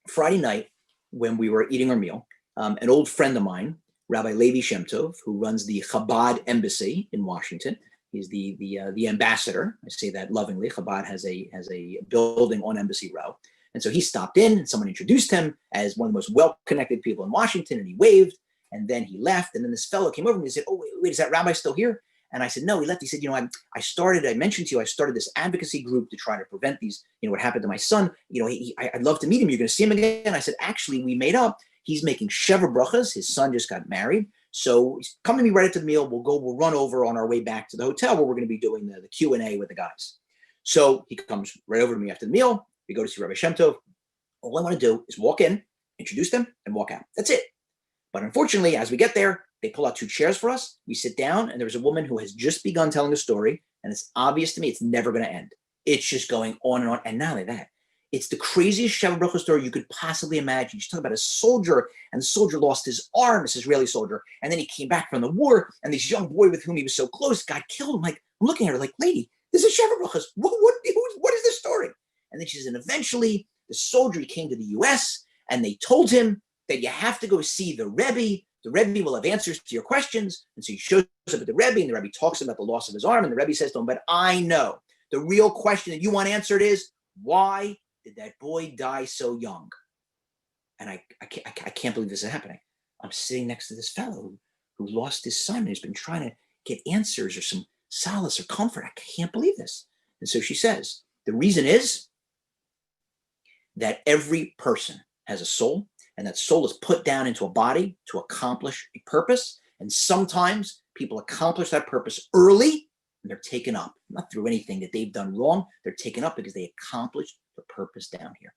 Friday night, when we were eating our meal, an old friend of mine, Rabbi Levi Shem Tov, who runs the Chabad embassy in Washington, he's the ambassador. I say that lovingly. Chabad has a building on Embassy Row. And so he stopped in, and someone introduced him as one of the most well-connected people in Washington, and he waved, and then he left. And then this fellow came over to me and said, oh, wait, is that rabbi still here? And I said, no, he left. He said, I mentioned to you, I started this advocacy group to try to prevent these, what happened to my son. I'd love to meet him. You're going to see him again. I said, actually, we made up. He's making Sheva brachas. His son just got married. So come to me right after the meal. We'll run over on our way back to the hotel where we're going to be doing the Q&A with the guys. So he comes right over to me after the meal. We go to see Rabbi Shem Tov. All I want to do is walk in, introduce them, and walk out. That's it. But unfortunately, as we get there, they pull out 2 chairs for us. We sit down, and there's a woman who has just begun telling a story, and it's obvious to me it's never going to end. It's just going on and on. And not only that, it's the craziest Sheva Bracha story you could possibly imagine. She's talking about a soldier, and the soldier lost his arm, this Israeli soldier, and then he came back from the war, and this young boy with whom he was so close got killed. I'm looking at her like, lady, this is Sheva Brachas. What is this story? And then she says, and eventually the soldier came to the U.S., and they told him that you have to go see the Rebbe. The Rebbe will have answers to your questions. And so he shows up at the Rebbe, and the Rebbe talks about the loss of his arm, and the Rebbe says to him, but I know the real question that you want answered is, why did that boy die so young? And I can't believe this is happening. I'm sitting next to this fellow who lost his son and has been trying to get answers or some solace or comfort. I can't believe this. And so she says, the reason is that every person has a soul, and that soul is put down into a body to accomplish a purpose. And sometimes people accomplish that purpose early, and they're taken up, not through anything that they've done wrong. They're taken up because they accomplished the purpose down here.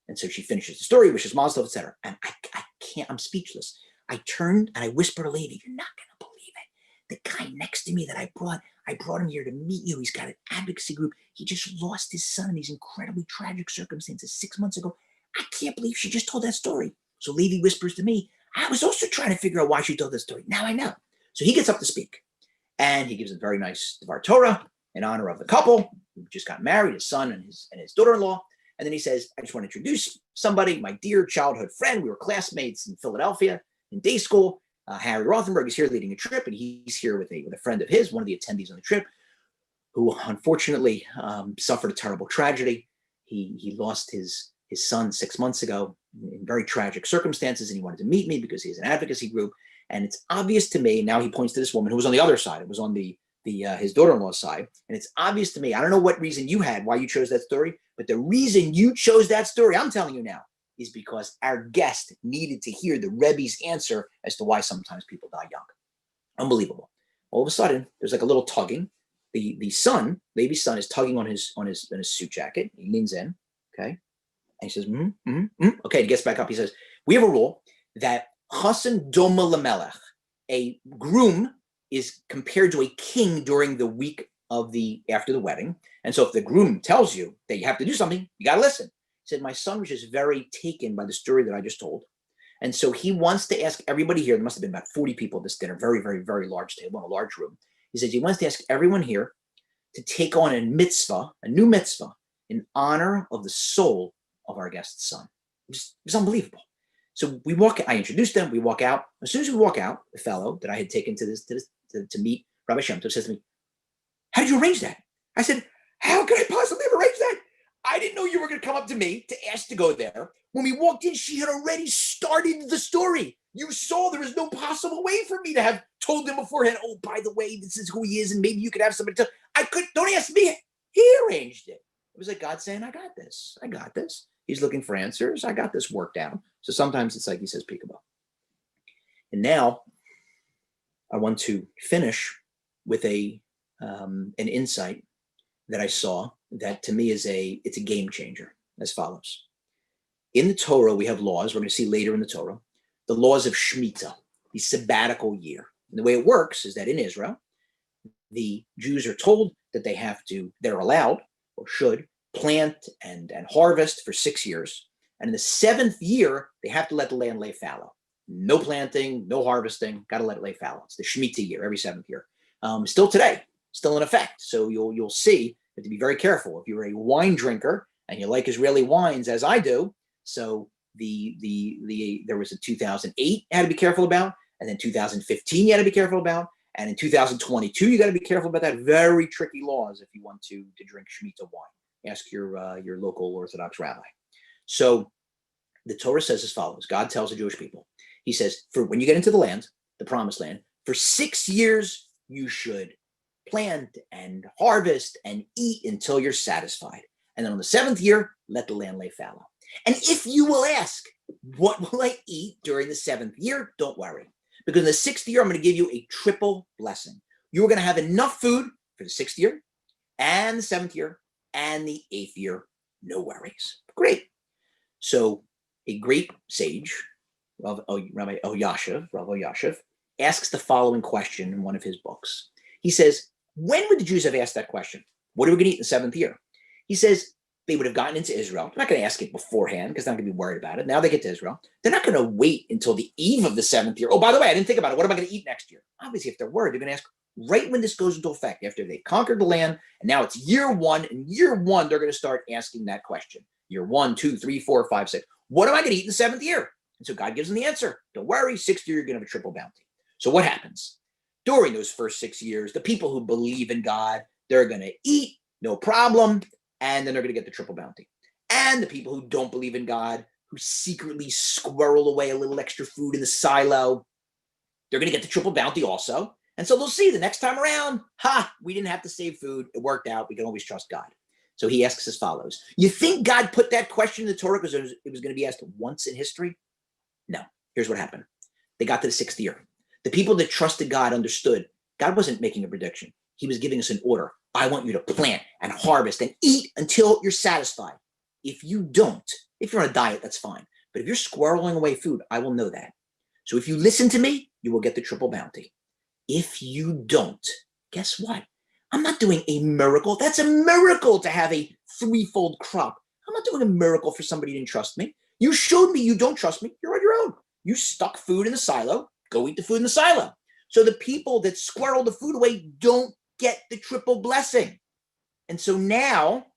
And so she finishes the story, wishes Mazel Tov, etc. And I can't, I'm speechless. I turned and I whispered to a lady, you're not going to believe it. The guy next to me that I brought him here to meet you. He's got an advocacy group. He just lost his son in these incredibly tragic circumstances 6 months ago. I can't believe she just told that story. So Levi whispers to me, I was also trying to figure out why she told that story. Now I know. So he gets up to speak, and he gives a very nice Dvar Torah in honor of the couple who just got married, his son and his daughter-in-law. And then he says, I just want to introduce somebody, my dear childhood friend. We were classmates in Philadelphia in day school. Harry Rothenberg is here leading a trip, and he's here with a friend of his, one of the attendees on the trip, who unfortunately suffered a terrible tragedy. He lost his son 6 months ago in very tragic circumstances, and he wanted to meet me because he has an advocacy group. And it's obvious to me, now he points to this woman who was on the other side. It was on his daughter-in-law's side. And it's obvious to me, I don't know what reason you had, why you chose that story, but the reason you chose that story, I'm telling you now, is because our guest needed to hear the Rebbe's answer as to why sometimes people die young. Unbelievable. All of a sudden, there's like a little tugging. The son, Levi's son, is tugging on his suit jacket. He leans in, okay? And he says, okay, he gets back up. He says, we have a rule that Chassan Doma Lamelech, a groom is compared to a king during the week after the wedding. And so if the groom tells you that you have to do something, you got to listen. He said, my son was just very taken by the story that I just told. And so he wants to ask everybody here, there must have been about 40 people at this dinner, very, very, very large table in a large room. He says he wants to ask everyone here to take on a mitzvah, a new mitzvah, in honor of the soul of our guest's son. It was unbelievable. So I introduced them, we walk out. As soon as we walk out, the fellow that I had taken to meet Rabbi Shem Tov says to me, "How did you arrange that?" I said, "How could I possibly have arranged that? I didn't know you were going to come up to me to ask to go there. When we walked in, she had already started the story. You saw there was no possible way for me to have told him beforehand, oh, by the way, this is who he is, and maybe you could have somebody tell. Don't ask me. He arranged it." It was like God saying, I got this. I got this. He's looking for answers. I got this worked out. So sometimes it's like he says, peekaboo. And now I want to finish with an insight that I saw that to me it's a game changer, as follows. In the Torah, we have laws. We're going to see later in the Torah, the laws of Shemitah, the sabbatical year. And the way it works is that in Israel, the Jews are told that they're allowed or should plant and harvest for 6 years. And in the 7th year, they have to let the land lay fallow. No planting, no harvesting, got to let it lay fallow. It's the Shemitah year, every 7th year. Still today, still in effect. So you'll see you have to be very careful. If you're a wine drinker and you like Israeli wines, as I do, so there was a 2008 you had to be careful about, and then 2015 you had to be careful about, and in 2022 you got to be careful about that. Very tricky laws if you want to drink Shemitah wine. Ask your local Orthodox rabbi. So the Torah says as follows. God tells the Jewish people, he says, for when you get into the land, the promised land, for 6 years you should plant and harvest and eat until you're satisfied. And then on the 7th year, let the land lay fallow. And if you will ask, what will I eat during the 7th year? Don't worry. Because in the 6th year, I'm going to give you a triple blessing. You're going to have enough food for the 6th year and the 7th year and the 8th year. No worries. Great. So a great sage, Rabbi Elyashiv, asks the following question in one of his books. He says, when would the Jews have asked that question? What are we going to eat in the 7th year? He says they would have gotten into Israel. They're not going to ask it beforehand because they're not going to be worried about it. Now they get to Israel. They're not going to wait until the eve of the 7th year. Oh, by the way, I didn't think about it. What am I going to eat next year? Obviously, if they're worried, they're going to ask right when this goes into effect, after they conquered the land, and now it's year 1. And year 1, they're going to start asking that question. Year 1, 2, 3, 4, 5, 6. What am I going to eat in the 7th year? And so God gives them the answer. Don't worry, 6th year, you're going to have a triple bounty. So what happens? During those first 6 years, the people who believe in God, they're going to eat, no problem, and then they're going to get the triple bounty. And the people who don't believe in God, who secretly squirrel away a little extra food in the silo, they're going to get the triple bounty also. And so they'll see the next time around, we didn't have to save food. It worked out. We can always trust God. So he asks as follows. You think God put that question in the Torah because it was going to be asked once in history? No. Here's what happened. They got to the 6th year. The people that trusted God understood God wasn't making a prediction. He was giving us an order. I want you to plant and harvest and eat until you're satisfied. If you don't, if you're on a diet, that's fine. But if you're squirreling away food, I will know that. So if you listen to me, you will get the triple bounty. If you don't, guess what? I'm not doing a miracle. That's a miracle to have a 3-fold crop. I'm not doing a miracle for somebody who didn't trust me. You showed me you don't trust me. You're on your own. You stuck food in the silo. Go eat the food in the silo. So the people that squirrel the food away don't get the triple blessing. And so now,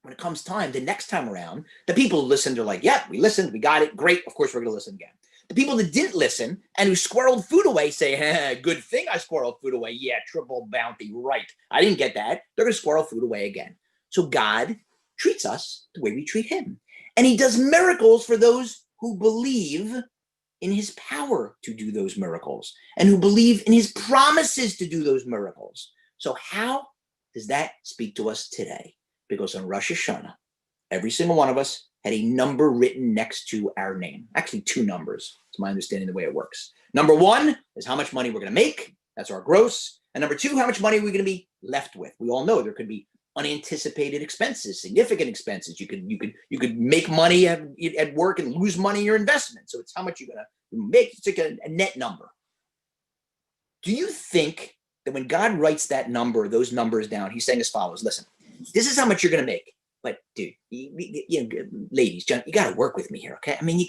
when it comes time, the next time around, the people who listened are like, yep, we listened, we got it, great, of course we're going to listen again. The people that didn't listen and who squirreled food away say, good thing I squirreled food away. Yeah, triple bounty, right. I didn't get that. They're going to squirrel food away again. So God treats us the way we treat him. And he does miracles for those who believe in his power to do those miracles and who believe in his promises to do those miracles. So how does that speak to us today? Because on Rosh Hashanah, every single one of us had a number written next to our name. Actually, 2 numbers. It's my understanding the way it works. Number 1 is how much money we're going to make. That's our gross. And number 2, how much money are we going to be left with? We all know there could be unanticipated expenses, significant expenses. You could make money at work and lose money in your investment. So it's how much you're going to make. It's like a net number. Do you think that when God writes that number, those numbers down, he's saying as follows, listen, this is how much you're going to make. But dude, ladies, you got to work with me here, okay? Come on,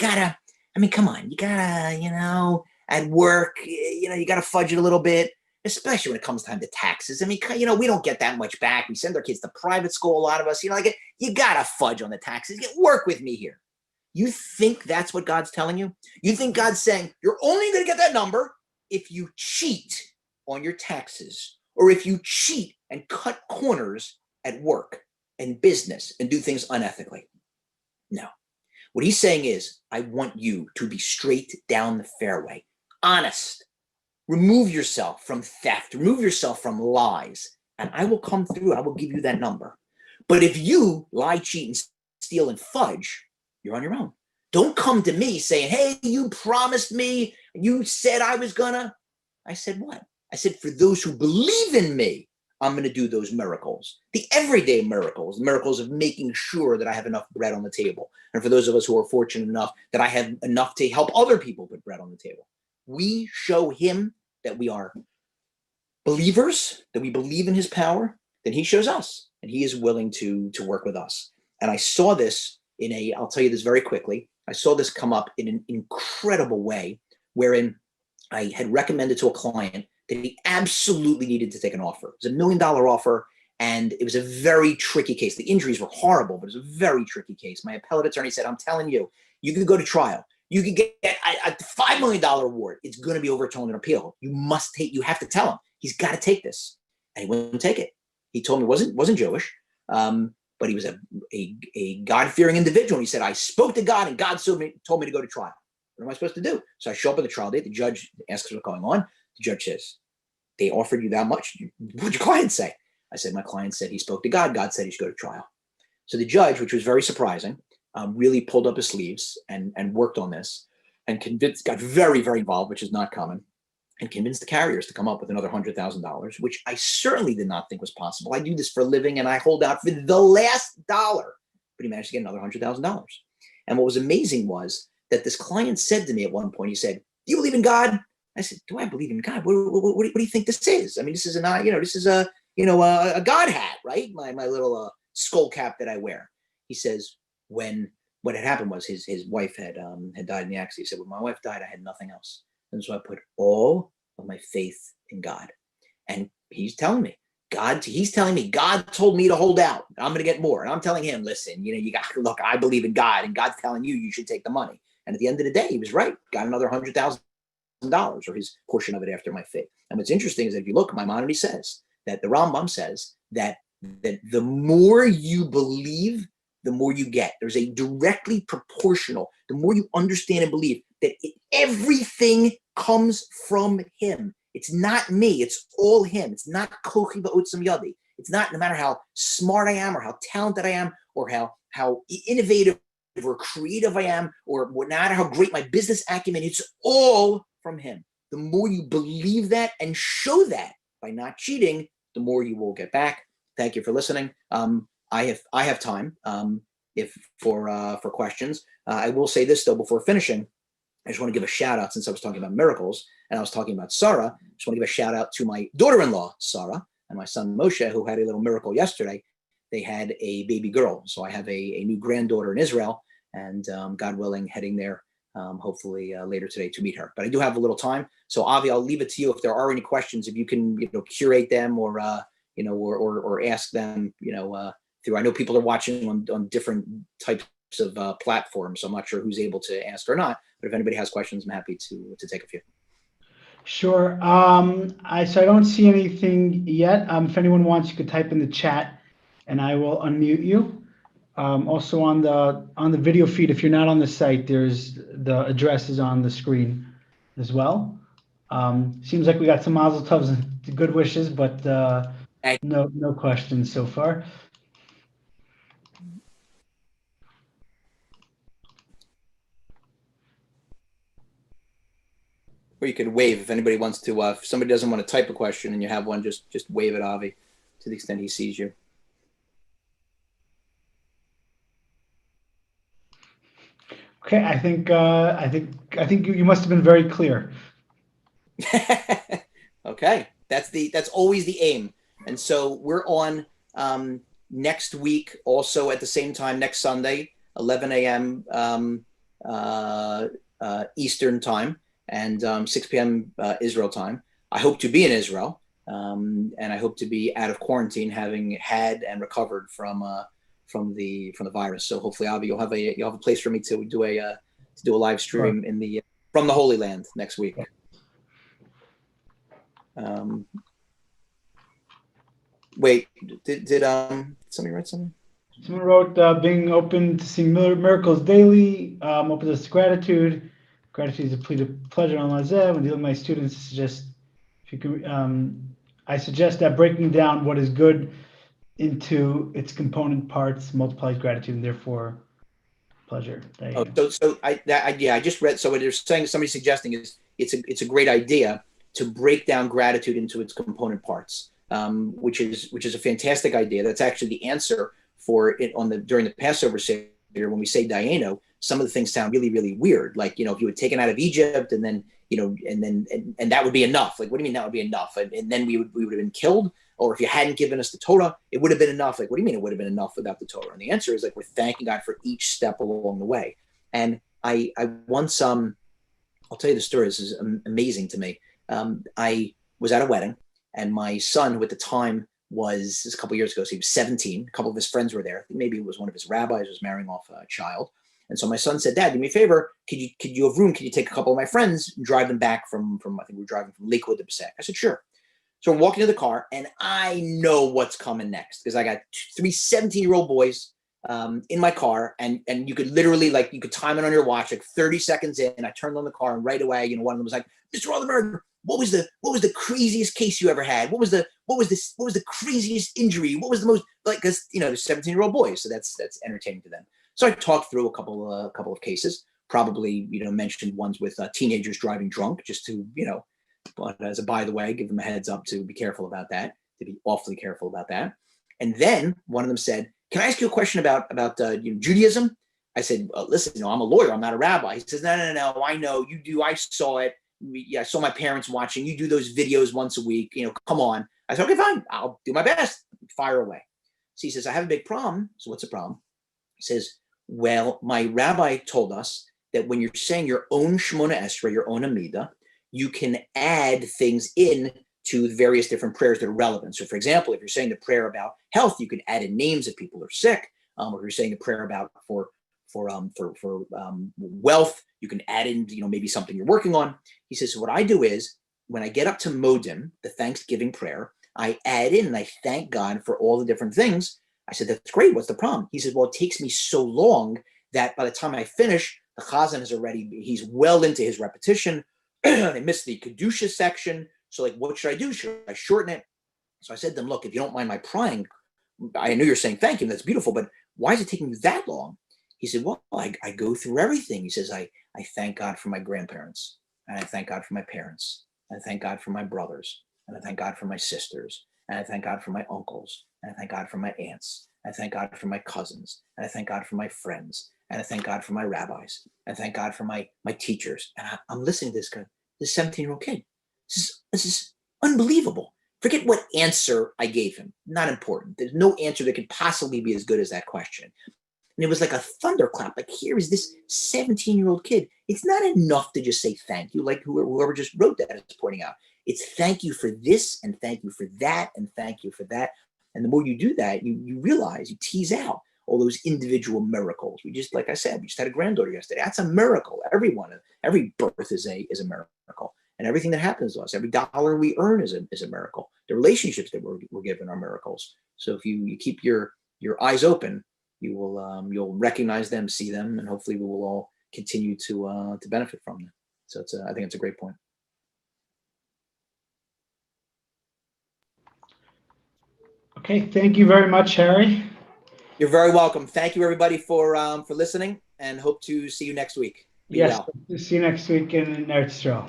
you got to, at work, you got to fudge it a little bit. especially when it comes time to taxes. I mean, you know, we don't get that much back. We send our kids to private school, a lot of us, you know, like, you got to fudge on the taxes. Work with me here. You think that's what God's telling you? You think God's saying, you're only going to get that number if you cheat on your taxes, or if you cheat and cut corners at work and business and do things unethically? No. What he's saying is, I want you to be straight down the fairway, honest. Remove yourself from theft, remove yourself from lies, and I will come through. I will give you that number. But if you lie, cheat, and steal and fudge, you're on your own. Don't come to me saying, hey, you promised me, you said I was gonna. I said what? I said, for those who believe in me, I'm going to do those miracles, the everyday miracles, the miracles of making sure that I have enough bread on the table. And for those of us who are fortunate enough that I have enough to help other people put bread on the table, we show him that we are believers, that we believe in his power, then he shows us, and he is willing to work with us. And I saw this I'll tell you this very quickly. I saw this come up in an incredible way, wherein I had recommended to a client that he absolutely needed to take an offer. It was $1 million offer, and it was a very tricky case. The injuries were horrible, but it was a very tricky case. My appellate attorney said, I'm telling you, you could go to trial. You could get a $5 million award. It's going to be overturned in appeal. You have to tell him. He's got to take this. And he wouldn't take it. He told me wasn't Jewish, but he was a God-fearing individual. And he said, I spoke to God, and God told me to go to trial. What am I supposed to do? So I show up at the trial date. The judge asks what's going on. The judge says, they offered you that much? What'd your client say? I said, my client said he spoke to God. God said he should go to trial. So the judge, which was very surprising, really pulled up his sleeves and worked on this and got very, very involved, which is not common, and convinced the carriers to come up with another $100,000, which I certainly did not think was possible. I do this for a living, and I hold out for the last dollar. But he managed to get another $100,000. And what was amazing was that this client said to me at one point, he said, do you believe in God? I said, do I believe in God? What do you think this is? I mean, this is a God hat, right? My little skull cap that I wear. He says, what had happened was his wife had died in the accident. He said, when my wife died, I had nothing else. And so I put all of my faith in God. And he's telling me, God told me to hold out. I'm going to get more. And I'm telling him, listen, look, I believe in God, and God's telling you should take the money. And at the end of the day, he was right. Got another $100,000, or his portion of it after my fate. And what's interesting is that if you look, Maimonides says that the Rambam says that the more you believe, the more you get. There's a directly proportional, the more you understand and believe that everything comes from him. It's not me. It's all him. It's not kochi va'otzam yadi. It's not, no matter how smart I am, or how talented I am, or how innovative or creative I am, or no matter how great my business acumen, it's all from him. The more you believe that and show that by not cheating, the more you will get back. Thank you for listening. I have time for questions. I will say this though before finishing. I just want to give a shout out, since I was talking about miracles and I was talking about Sarah. I just want to give a shout out to my daughter-in-law, Sarah, and my son, Moshe, who had a little miracle yesterday. They had a baby girl. So I have a new granddaughter in Israel, and God willing, heading there hopefully later today to meet her. But I do have a little time. So Avi, I'll leave it to you. If there are any questions, if you can, curate them or ask them, through, I know people are watching on different types of platforms, so I'm not sure who's able to ask or not. But if anybody has questions, I'm happy to take a few. Sure. I don't see anything yet. If anyone wants, you could type in the chat, and I will unmute you. Also on the video feed, if you're not on the site, there's the address is on the screen as well. Seems like we got some mazel tovs and good wishes, but no questions so far. Or you could wave if anybody wants to. If somebody doesn't want to type a question and you have one, just wave at Avi to the extent he sees you. Okay, I think you must have been very clear. Okay, that's always the aim. And so we're on next week, also at the same time next Sunday, 11 a.m. Eastern time, and 6 p.m. Israel time. I hope to be in Israel, and I hope to be out of quarantine, having had and recovered from the virus. So hopefully, Avi, you'll have a place for me to do a live stream in the from the Holy Land next week. Wait, did somebody write something? Someone wrote, being open to seeing miracles daily, open to gratitude. Gratitude is a plea to pleasure on Lazeh. When dealing with my students, I suggest that breaking down what is good into its component parts multiplies gratitude and therefore pleasure. I just read. So what they're saying, somebody's suggesting is it's a great idea to break down gratitude into its component parts, which is a fantastic idea. That's actually the answer for it during the Passover Seder when we say Dayenu. Some of the things sound really, really weird. Like, if you were taken out of Egypt and then, and that would be enough. Like, what do you mean that would be enough? And then we would have been killed. Or if you hadn't given us the Torah, it would have been enough. Like, what do you mean it would have been enough without the Torah? And the answer is, like, we're thanking God for each step along the way. And I once, I'll tell you the story. This is amazing to me. I was at a wedding, and my son, who at the time was, this a couple of years ago, so he was 17. A couple of his friends were there. I think maybe it was one of his rabbis was marrying off a child. And so my son said, "Dad, do me a favor. Could you have room? Can you take a couple of my friends and drive them back from I think we were driving from Lakewood to Passaic?" I said, "Sure." So I'm walking to the car, and I know what's coming next because I got three 17-year-old boys in my car, and you could literally, like, you could time it on your watch, like 30 seconds in. I turned on the car, and right away, one of them was like, "Mr. Rothenberg, what was the craziest case you ever had? What was the craziest injury? What was the most," like, because they're 17-year-old boys, so that's entertaining to them. So I talked through a couple of cases, probably mentioned ones with teenagers driving drunk, just to but as a by the way, give them a heads up to be careful about that, to be awfully careful about that. And then one of them said, "Can I ask you a question about Judaism?" I said, "Listen, I'm a lawyer. I'm not a rabbi." He says, No. I know you do. I saw it. I saw my parents watching. You do those videos once a week. Come on." I said, "Okay, fine. I'll do my best." Fire away. So he says, "I have a big problem." So what's the problem? He says, "Well, my rabbi told us that when you're saying your own Shemona Esrei, your own Amidah, you can add things in to various different prayers that are relevant. So, for example, if you're saying the prayer about health, you can add in names if people are sick. Or if you're saying the prayer about for wealth, you can add in maybe something you're working on." He says, "So what I do is when I get up to Modim, the Thanksgiving prayer, I add in and I thank God for all the different things." I said, "That's great. What's the problem?" He said, "Well, it takes me so long that by the time I finish, the Chazan he's well into his repetition. I missed the Kedusha section. So, like, what should I do? Should I shorten it?" So I said to them, "Look, if you don't mind my prying, I know you're saying thank you, that's beautiful, but why is it taking you that long?" He said, "Well, I go through everything." He says, I thank God for my grandparents, and I thank God for my parents, and I thank God for my brothers, and I thank God for my sisters, and I thank God for my uncles, and I thank God for my aunts, and I thank God for my cousins, and I thank God for my friends, and I thank God for my rabbis, and I thank God for my teachers." And I'm listening to this 17-year-old kid. This is unbelievable. Forget what answer I gave him. Not important. There's no answer that could possibly be as good as that question. And it was like a thunderclap. Like, here is this 17-year-old kid. It's not enough to just say thank you, like whoever just wrote that is pointing out. It's thank you for this, and thank you for that, and thank you for that. And the more you do that, you realize, you tease out all those individual miracles. Like I said, we just had a granddaughter yesterday. That's a miracle. Every birth is a miracle. And everything that happens to us, every dollar we earn is a miracle. The relationships that we're given are miracles. So if you keep your eyes open, you'll recognize them, see them, and hopefully we will all continue to benefit from them. So I think it's a great point. Okay, thank you very much, Harry. You're very welcome. Thank you, everybody, for listening, and hope to see you next week. Be Yes, well. see you next week in Eretz Yisrael.